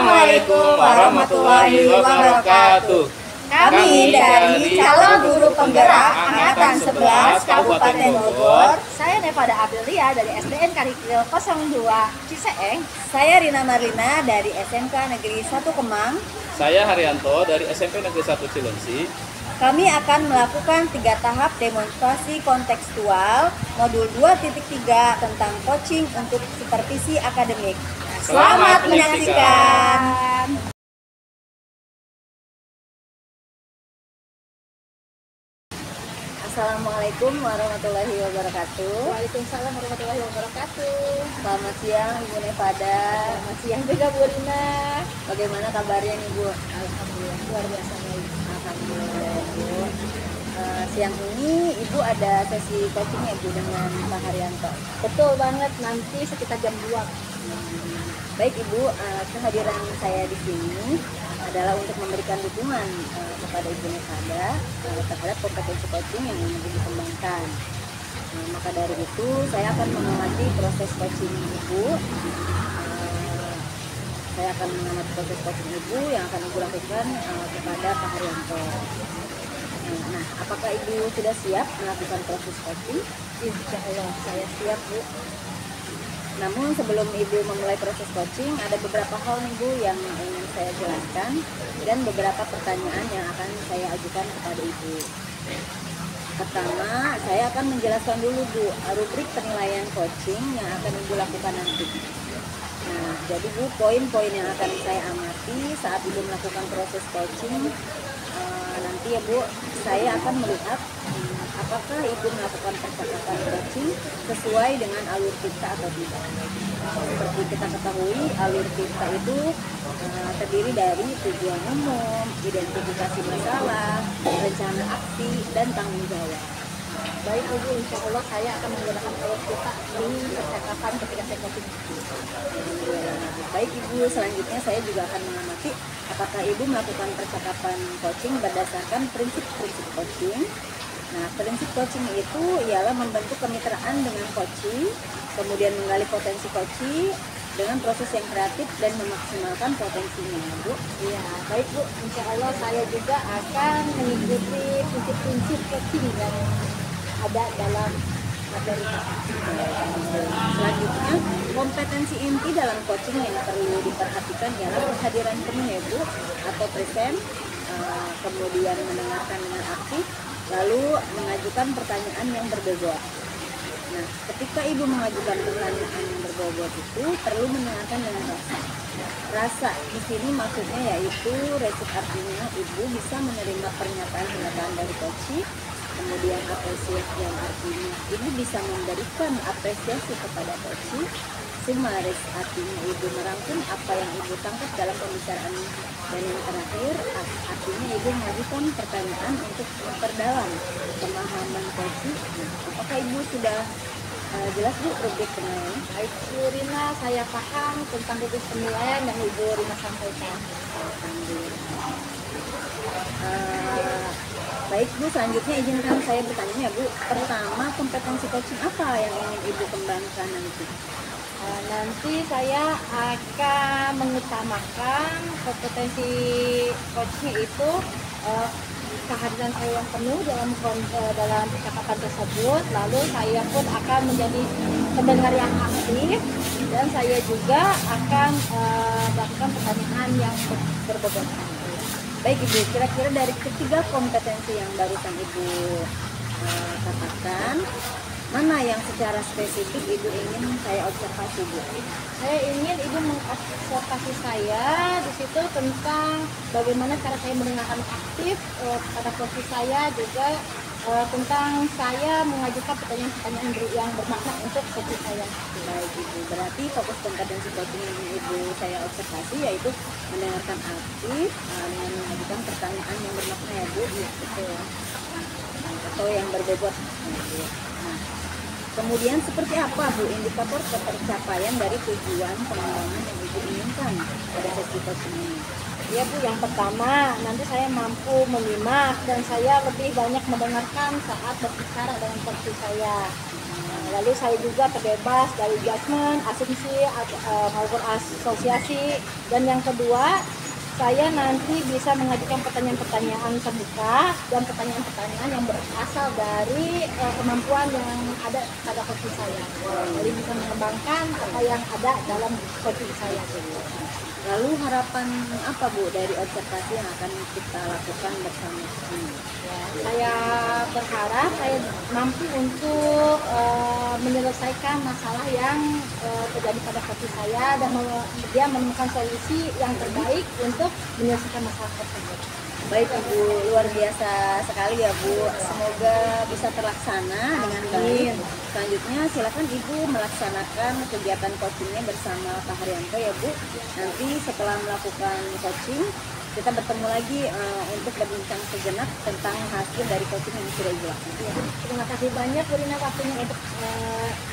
Assalamualaikum warahmatullahi wabarakatuh. Kami dari calon guru penggerak Angkatan 11 Kabupaten Bogor. Saya Nevada Aprilia dari SDN Karikil 02 Ciseeng. Saya Rina Marlina dari SMK Negeri 1 Kemang. Saya Haryanto dari SMP Negeri 1 Cilengsi. Kami akan melakukan 3 tahap demonstrasi kontekstual modul 2.3 tentang coaching untuk supervisi akademik. Selamat menyaksikan. Assalamualaikum warahmatullahi wabarakatuh. Waalaikumsalam warahmatullahi wabarakatuh. Selamat siang Ibu Nevada. Selamat siang juga Bu Rina. Bagaimana kabarnya nih Bu? Alhamdulillah luar biasa baik. Alhamdulillah Bu. Siang ini Ibu ada sesi coaching ya Bu dengan Pak Haryanto. Betul banget, nanti sekitar jam 2. Baik Ibu, kehadiran saya di sini adalah untuk memberikan dukungan kepada Ibu Nevada terhadap kompetensi coaching yang ingin Ibu kembangkan. Maka dari itu saya akan mengamati proses coaching Ibu. Saya akan mengamati proses coaching Ibu yang akan Ibu lakukan kepada Pak Haryanto. Nah, apakah Ibu sudah siap melakukan proses coaching? Insya Allah saya siap Bu. Namun sebelum Ibu memulai proses coaching, ada beberapa hal nih Bu yang ingin saya jelaskan dan beberapa pertanyaan yang akan saya ajukan kepada Ibu. Pertama, saya akan menjelaskan dulu Bu rubrik penilaian coaching yang akan Ibu lakukan nanti. Nah, jadi Bu, poin-poin yang akan saya amati saat Ibu melakukan proses coaching nanti ya Bu, saya akan melihat apakah Ibu melakukan percakapan coaching sesuai dengan alur kita atau tidak. Seperti kita ketahui, alur kita itu terdiri dari tujuan umum, identifikasi masalah, rencana aksi, dan tanggung jawab. Baik Ibu, insya Allah saya akan menggunakan alur kita di percakapan ketika saya coaching. Baik Ibu, selanjutnya saya juga akan mengamati apakah Ibu melakukan percakapan coaching berdasarkan prinsip-prinsip coaching. Nah, prinsip coaching itu ialah membentuk kemitraan dengan coaching, kemudian menggali potensi coaching dengan proses yang kreatif dan memaksimalkan potensinya, Bu. Iya, baik Bu, insya Allah saya juga akan mengikuti prinsip-prinsip coaching yang ada dalam materi. Selanjutnya, kompetensi inti dalam coaching yang perlu diperhatikan ialah kehadiran penuh ya Bu, atau present, kemudian mendengarkan dengan aktif, lalu mengajukan pertanyaan yang berbobot. Nah, ketika Ibu mengajukan pertanyaan yang berbobot itu perlu mendengarkan dengan rasa. Rasa di sini maksudnya yaitu resip, artinya Ibu bisa menerima pernyataan dari coaching. Kemudian apresiasi yang artinya Ibu bisa memberikan apresiasi kepada coaching. Sumaris artinya Ibu merangkum apa yang Ibu tangkap dalam pembicaraan. Dan yang terakhir artinya Ibu mengajukan pertanyaan untuk memperdalam pemahaman coaching. Apakah Ibu sudah jelas Bu rubrik penilaian? Baik Bu Rina, saya paham tentang rubrik penilaian yang Ibu Rina sampaikan. Alhamdulillah. Baik Bu, selanjutnya izinkan saya bertanya ya Bu. Pertama, kompetensi coaching apa yang ingin Ibu kembangkan nanti? Nanti saya akan mengutamakan kompetensi coaching itu kehadiran saya yang penuh dalam percakapan tersebut. Lalu saya pun akan menjadi pendengar yang aktif dan saya juga akan melakukan pertanyaan yang berbobot. Baik Ibu, kira-kira dari ketiga kompetensi yang barusan Ibu katakan, mana yang secara spesifik Ibu ingin saya observasi Bu? Saya ingin Ibu mengobservasi saya di situ tentang bagaimana cara saya mendengarkan aktif pada posisi saya, juga tentang saya mengajukan pertanyaan-pertanyaan yang bermakna untuk posisi saya. Baik Ibu, berarti fokus kompetensi coaching yang Ibu saya observasi yaitu mendengarkan aktif dengan mengajukan pertanyaan yang bermakna ya Bu, betul. Atau yang berbobot. Nah, kemudian seperti apa Bu indikator ketercapaian dari tujuan pengembangan yang Ibu inginkan pada sesi coaching ini? Ya Bu, yang pertama nanti saya mampu menyimak dan saya lebih banyak mendengarkan saat berbicara dengan coach saya. Lalu saya juga terbebas dari judgement, asumsi maupun asosiasi. Dan yang kedua, saya nanti bisa mengajukan pertanyaan-pertanyaan terbuka dan pertanyaan-pertanyaan yang berasal dari kemampuan yang ada pada coaching saya. Jadi bisa mengembangkan apa yang ada dalam coaching saya. Lalu harapan apa Bu dari observasi yang akan kita lakukan bersama ini? Ya, saya berharap saya mampu untuk menyelesaikan masalah yang terjadi pada coaching saya dan dia menemukan solusi yang terbaik untuk menyelesaikan masalah tersebut. Baik Ibu, luar biasa sekali ya Bu. Semoga bisa terlaksana dengan baik. Selanjutnya silakan Ibu melaksanakan kegiatan coachingnya bersama Pak Haryanto ya Bu. Nanti setelah melakukan coaching kita bertemu lagi untuk berbincang sejenak tentang hasil dari coaching yang sudah Ibu lakukan. Ya, terima kasih banyak Bu Rina waktunya untuk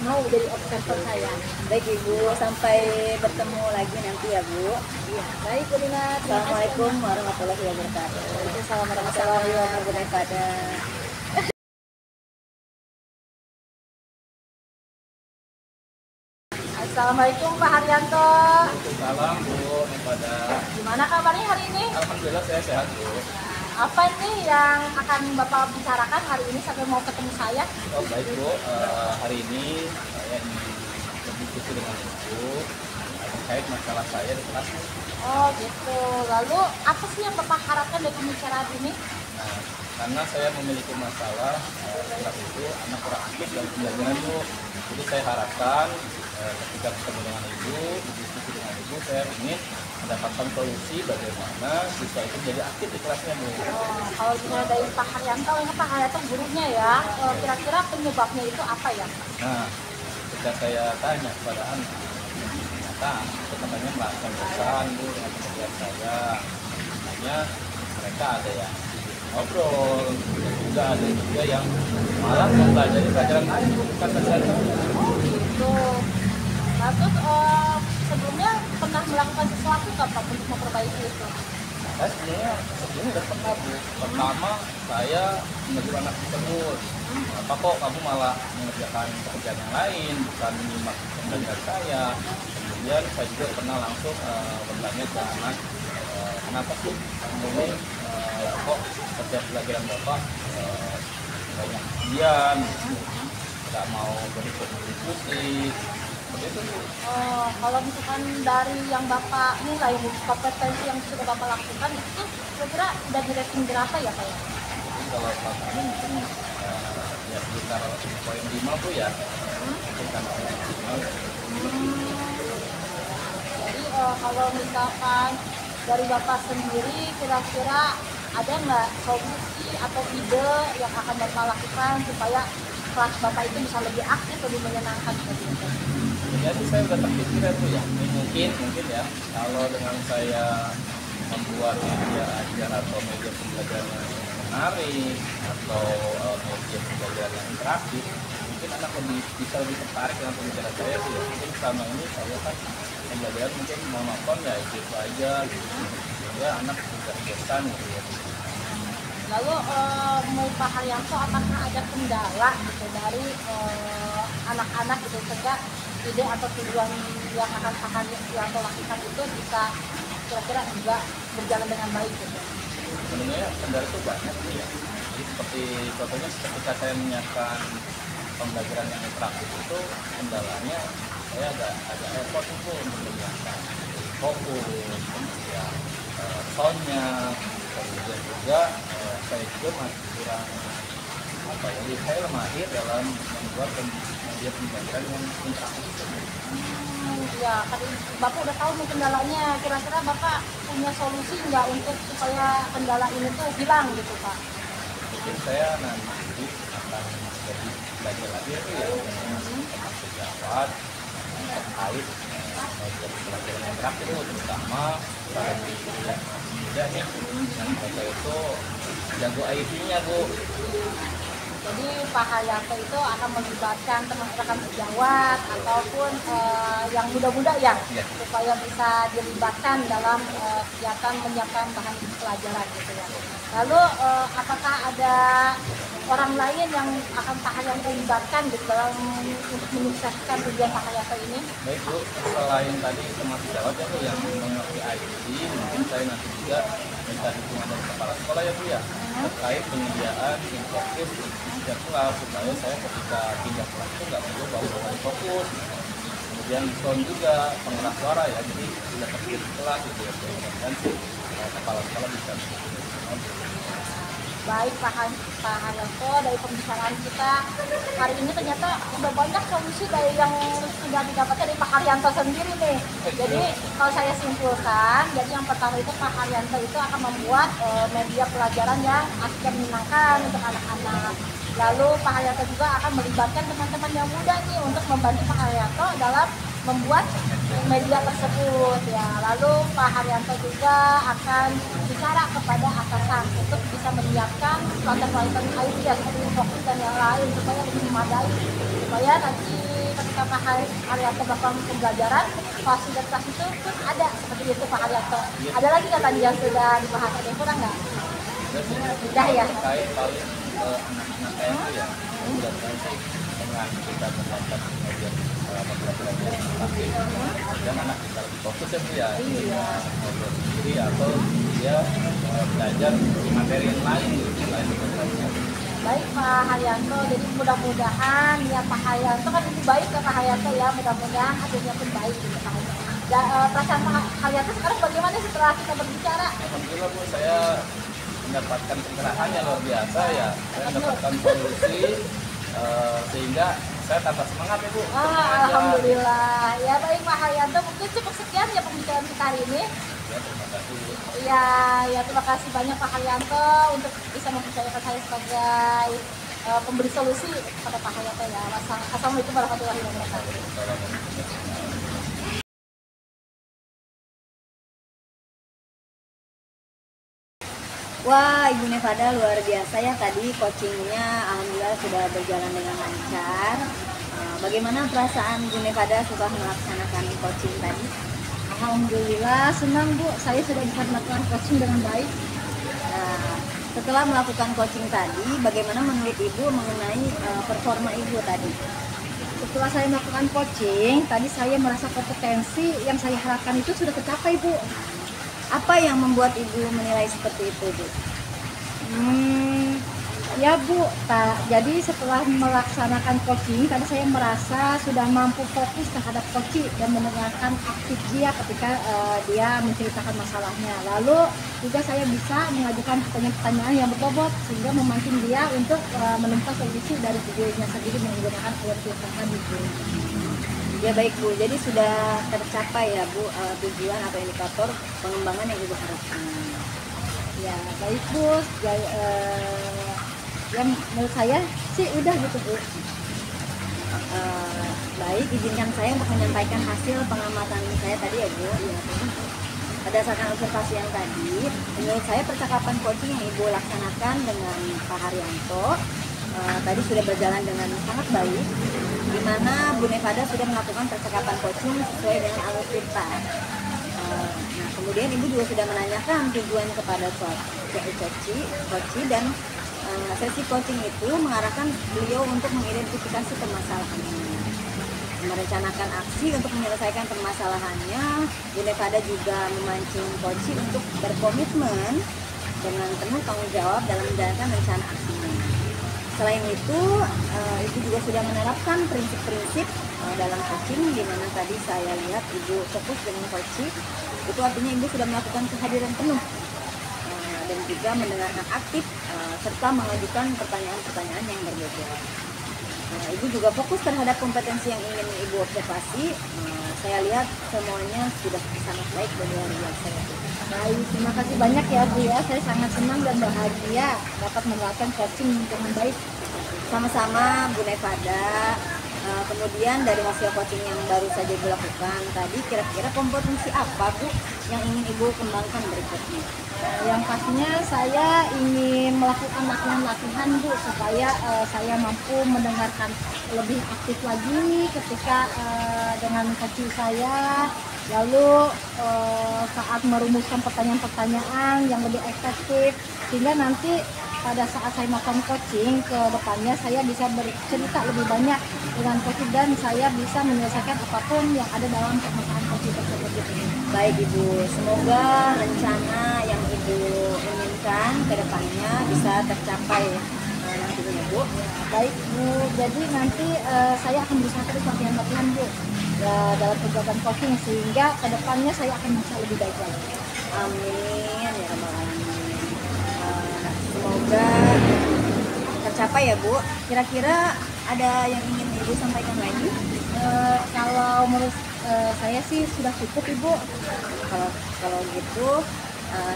mau jadi observer saya. Baik Ibu, sampai bertemu lagi nanti ya Bu. Ya, baik Bu Rina. Assalamualaikum warahmatullahi wabarakatuh. Waalaikumsalam Warahmatullahi wabarakatuh. Assalamualaikum Pak Haryanto. Salam Bu kepada. Gimana kabarnya hari ini? Alhamdulillah saya sehat Bu. Apa nih yang akan Bapak bicarakan hari ini sampai mau ketemu saya? Oh baik Bu, hari ini saya ingin berdiskusi dengan Ibu terkait masalah saya di kelas. Oh gitu. Lalu apa sih yang Bapak harapkan dari pembicaraan ini? Nah, karena saya memiliki masalah kelas itu anak kurang aktif dalam pembelajaran Bu. Jadi saya harapkan ketika ketemu dengan Ibu, berdiskusi dengan Ibu, saya ingin mendapatkan solusi bagaimana siswa itu menjadi aktif di kelasnya Bu. Oh, kalau misalnya dari Pak Haryanto, ini Pak Haryanto gurunya ya, kira-kira penyebabnya itu apa ya? Nah, ketika saya tanya kepada anak, ternyata katanya melakukan bosan Bu dengan pekerjaan saya. Makanya mereka ada yang ngobrol, dan juga ada juga yang malah mempelajari pelajaran lain Bu, bukan pelajaran saya. Oh gitu. Nah terus sebelumnya pernah melakukan sesuatu nggak Pak untuk memperbaiki itu? Saya sebenarnya udah pernah Bu. Pertama saya menegur anak tersebut, apa kok kamu malah mengerjakan pekerjaan yang lain, bukan menyimak pembelajaran saya. Kemudian saya juga pernah langsung bertanya ke anak, kenapa sih kamu kok setiap pelajaran Bapak banyak diam, nggak mau berdiskusi. Seperti itu Bu. Kalau misalkan dari yang Bapak nilai kompetensi yang sudah Bapak lakukan itu kira-kira udah di rating berapa ya Pak ya? Jadi kalau Pak ini mungkin ya sekitar poin 5 Bu ya. Bukan poin 5. Jadi kalau misalkan dari Bapak sendiri kira-kira ada nggak solusi atau ide yang akan Bapak lakukan supaya kelas Bapak itu bisa lebih aktif, lebih menyenangkan seperti itu? Jadi saya udah terpikir itu ya, mungkin ya kalau dengan saya membuat media ajar atau media pembelajaran yang menarik atau media pembelajaran yang interaktif, mungkin anak bisa lebih tertarik dengan pembicaraan saya sih ya. Mungkin selama ini saya kan pembelajaran mungkin monoton ya itu aja gitu, sehingga anak bisa bosan gitu ya. Lalu menurut Pak Haryanto apakah ada kendala gitu dari anak-anak gitu sehingga ide atau tujuan yang akan Pak Haryanto lakukan itu bisa kira-kira juga berjalan dengan baik gitu? Sebenarnya kendala itu banyak sih ya. Jadi seperti contohnya ketika saya menyiapkan pembelajaran yang interaktif itu kendalanya saya agak repot itu untuk menyiapkan fokus, kemudian soundnya, kemudian juga saya juga masih kurang jadi saya mahir dalam membuat media pembelajaran yang interaktif. Ya, tadi Bapak udah tahu nih kendalanya. Kira-kira Bapak punya solusi nggak untuk supaya kendala ini tuh hilang gitu Pak? Mungkin saya nanti akan jadi belajar lagi itu ya tentang sejawat terkait media pembelajaran yang interaktif itu terutama para muda nih yang mereka itu jago IT-nya Bu. Jadi Pak Haryanto itu akan melibatkan teman-teman sejawat ataupun yang muda-muda ya, supaya bisa dilibatkan dalam kegiatan menyiapkan bahan pelajaran gitu ya. Lalu apakah ada orang lain yang akan Pak Haryanto libatkan gitu dalam untuk menyukseskan tujuan Pak Haryanto ini? Baik Bu, selain tadi termasuk jawab ya Bu yang mengerti IT, mungkin saya nanti juga minta dukungan dari kepala sekolah ya Bu ya, terkait penyediaan insentif setiap kelas supaya saya ketika pindah kelas itu nggak perlu bawa fokus. Kemudian sound juga pengeras suara ya, jadi tidak terkait kelas gitu ya. Dan kepala sekolah bisa. Baik Pak Haryanto, dari pembicaraan kita hari ini ternyata sudah banyak solusi dari yang sudah didapatkan dari Pak Haryanto sendiri nih. Jadi kalau saya simpulkan, jadi yang pertama itu Pak Haryanto itu akan membuat media pelajaran yang asik dan menyenangkan untuk anak-anak. Lalu Pak Haryanto juga akan melibatkan teman-teman yang muda nih untuk membantu Pak Haryanto dalam membuat media tersebut ya. Lalu Pak Haryanto juga akan bicara kepada atasan untuk bisa menyiapkan konten-konten IT ya seperti fokus dan yang lain supaya lebih memadai, supaya nanti ketika Pak Haryanto melakukan pembelajaran fasilitas itu pun ada seperti itu Pak Haryanto. Ada lagi nggak tadi yang sudah dibahas, ada yang kurang nggak? Sudah ya. Terkait paling anak-anak saya itu ya, mudah-mudahan sih dengan kita mendapat kemudian pembelajaran dan anak kita lebih fokus ya Bu ya, ngobrol sendiri atau dia belajar di materi yang lain gitu, selain pembelajaran. Baik Pak Haryanto, jadi mudah-mudahan ya Pak Haryanto kan lebih baik ke Pak Haryanto ya, mudah-mudahan hasilnya pun baik gitu Pak Haryanto. Perasaan Pak Haryanto sekarang bagaimana setelah kita berbicara? Alhamdulillah Bu, saya mendapatkan pencerahan yang luar biasa ya, saya mendapatkan solusi sehingga saya tambah semangat ya Bu. Alhamdulillah. Ya baik Pak Haryanto, mungkin cukup sekian ya pembicaraan kita hari ini. Ya, terima kasih Bu. Ya terima kasih banyak Pak Haryanto untuk bisa mempercayakan saya sebagai pemberi solusi kepada Pak Haryanto ya. Assalamualaikum warahmatullahi wabarakatuh. Wah, Ibu Nevada luar biasa ya, tadi coachingnya alhamdulillah sudah berjalan dengan lancar. Bagaimana perasaan Ibu Nevada setelah melaksanakan coaching tadi? Alhamdulillah senang Bu, saya sudah bisa melakukan coaching dengan baik. Nah, setelah melakukan coaching tadi, bagaimana menurut Ibu mengenai performa Ibu tadi? Setelah saya melakukan coaching, tadi saya merasa kompetensi yang saya harapkan itu sudah tercapai Bu. Apa yang membuat Ibu menilai seperti itu, Bu? Ya Bu, jadi setelah melaksanakan coaching, tadi saya merasa sudah mampu fokus terhadap coaching dan mendengarkan aktif dia ketika dia menceritakan masalahnya. Lalu juga saya bisa mengajukan pertanyaan-pertanyaan yang berbobot sehingga memancing dia untuk menemukan solusi dari videonya sendiri menggunakan filter itu. Ya baik Bu, jadi sudah tercapai ya Bu tujuan atau indikator pengembangan yang Ibu harapkan. Ya baik Bu, yang menurut saya sih udah gitu Bu. Baik, izinkan saya untuk menyampaikan hasil pengamatan saya tadi ya Bu. Ya, berdasarkan observasi yang tadi, menurut saya percakapan coaching yang Ibu laksanakan dengan Pak Haryanto tadi sudah berjalan dengan sangat baik, di mana Bu Nevada sudah melakukan percakapan coaching sesuai dengan alur cerita. Nah, kemudian Ibu juga sudah menanyakan tujuan kepada coach dan sesi coaching itu mengarahkan beliau untuk mengidentifikasi permasalahannya, merencanakan aksi untuk menyelesaikan permasalahannya. Bu Nevada juga memancing coach untuk berkomitmen dengan penuh tanggung jawab dalam menjalankan rencana aksinya. Selain itu, Ibu juga sudah menerapkan prinsip-prinsip dalam coaching, di mana tadi saya lihat Ibu fokus dengan coaching. Itu artinya Ibu sudah melakukan kehadiran penuh dan juga mendengarkan aktif serta mengajukan pertanyaan-pertanyaan yang berbeda. Ibu juga fokus terhadap kompetensi yang ingin Ibu observasi. Saya lihat semuanya sudah sangat baik dan luar biasa. Baik, terima kasih banyak ya Bu ya. Saya sangat senang dan bahagia dapat menerapkan coaching dengan baik. Sama-sama Bu Nevada. Kemudian dari hasil coaching yang baru saja Ibu lakukan tadi, kira-kira kompetensi apa Bu yang ingin Ibu kembangkan berikutnya? Yang pastinya saya ingin melakukan latihan-latihan Bu, supaya saya mampu mendengarkan lebih aktif lagi ketika dengan coaching saya. Lalu saat merumuskan pertanyaan-pertanyaan yang lebih efektif, sehingga nanti pada saat saya melakukan coaching ke depannya saya bisa bercerita lebih banyak dengan coaching dan saya bisa menyelesaikan apapun yang ada dalam permasalahan coaching tersebut gitu. Baik Ibu, semoga rencana yang Ibu inginkan ke depannya bisa tercapai nantinya Bu. Baik Bu, jadi nanti saya akan berusaha terus latihan Bu dalam kegiatan coaching sehingga ke depannya saya akan bisa lebih baik lagi. Amin ya rabbal alamin. Semoga tercapai ya Bu. Kira-kira ada yang ingin Ibu sampaikan lagi? Kalau menurut saya sih sudah cukup Ibu. Kalau gitu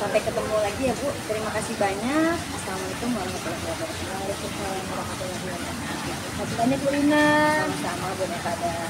sampai ketemu lagi ya Bu. Terima kasih banyak. Assalamualaikum warahmatullahi wabarakatuh. Waalaikumsalam warahmatullahi wabarakatuh. Terima kasih banyak Bu Lina. Sama-sama Bu Nekada.